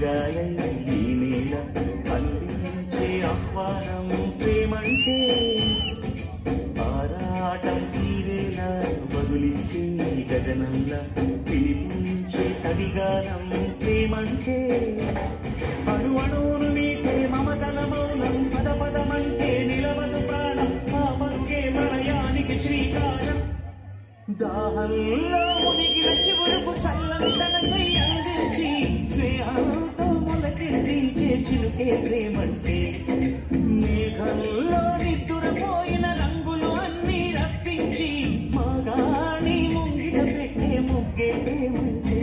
అడగాలై ఈ నేల అందించే ఆహ్వానం ప్రేమంటే ఆరాటం తీరేలా వదిలించే గగనంలా పిలిపించే తడిగానం ప్రేమంటే అణు అణువును మీటే మమతల మౌనం పద పదమంటే నిలవదు ప్రాణం ఆ పరుగే ప్రళయానికి శ్రీకారం దాహంలో మునిగిన చివురుకు చల్లని తన చెయ్యందించి స్నేహంతో మొలకెత్తించే చిలుకే ప్రేమంటే మేఘంలో నిద్దురపోయిన రంగులు అన్నీ రప్పించి మగాని ముంగిట పెట్టే ముగ్గే ప్రేమంటే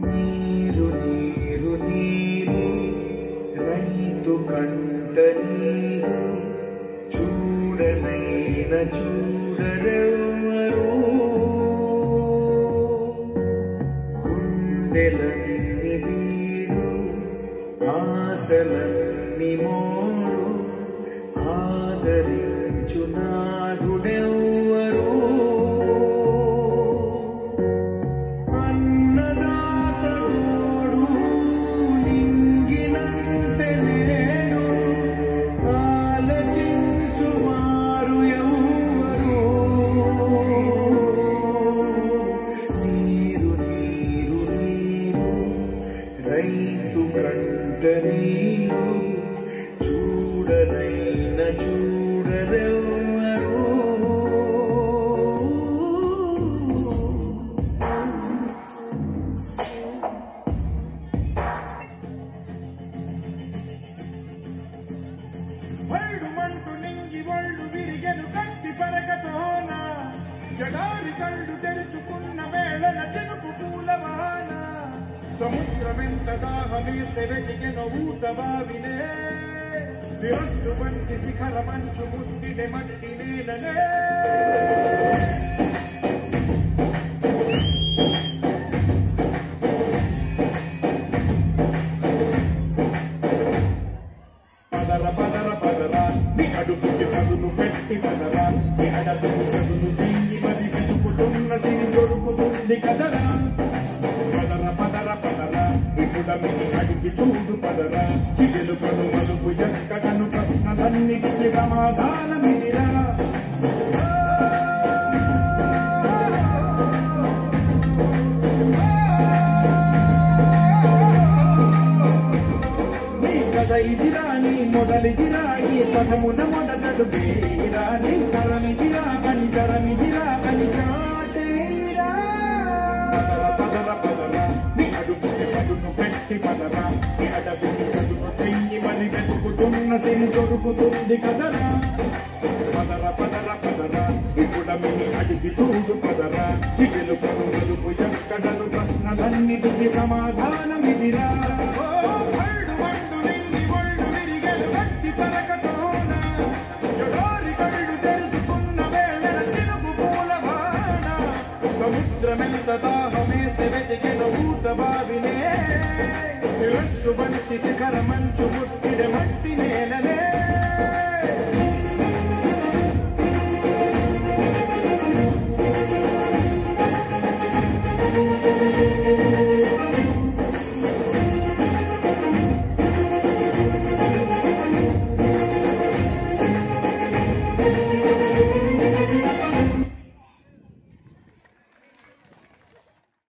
నీరు నీరు నీరు రైతు కంట నీరు చూడనైన చూడరెవరు గుండెలన్ని వీడు ఆశలన్ని మోడు ఆదరించు నాదుడెవ్వరు రైతు కంట నీరు చూడనైన చూడరెవ్వరు వళ్ళు మంటు నింగి ఒళ్ళు విరిగెను కట్టి పరగతోన జడారి కళ్ళు తెరుచుకున్న వేళన చినుకు పూలవాన సముద్రమెంత దాహమేస్తే వెతికెన ఊట బావినే శిరస్సు మంచి శిఖర మంచు ముట్టినే మట్టి నేలనే పదర పదర పదరా నీ అడుగుకి పదును పెట్టి పదరా నీ అడగుకు చదును చెయ్యి మరి వెతుకుతున్న సిరి దొరుకుతుంది కదరా పదర పదర పదరా ఇప్పుడమిని అడిగి చూడు పదరా చిగులు కను మలుపు ఎక్కడను ప్రశ్నలన్నిటికీ సమాధానమిదిరా నీ కథ ఇదిరా నీ మొదలిదిరా ఈ పదమున మొదటడు వేరా నీ తరమిదిరా అని తరమిదిరా అని చాటేరా పదర పదర పదరా నీ అడుగుకి పదును పెట్టి పదరా నీ అడవికి చదువు చెయ్యి మరి వెతుకుతున్న సిరి దొరుకుతుంది కదరా పదర పదర పదరా ఇప్పుడమిని అడిగి చూడు పదరా చిగులు కనుమలుపు ఎక్కడను ప్రశ్నలన్నిటికీ సమాధానమిదిరా సముద్రమెంత దాహమేస్తే వెతికెన ఊట బావినే శిరస్సు వంచి శిఖర మంచు ముట్టిన మట్టినే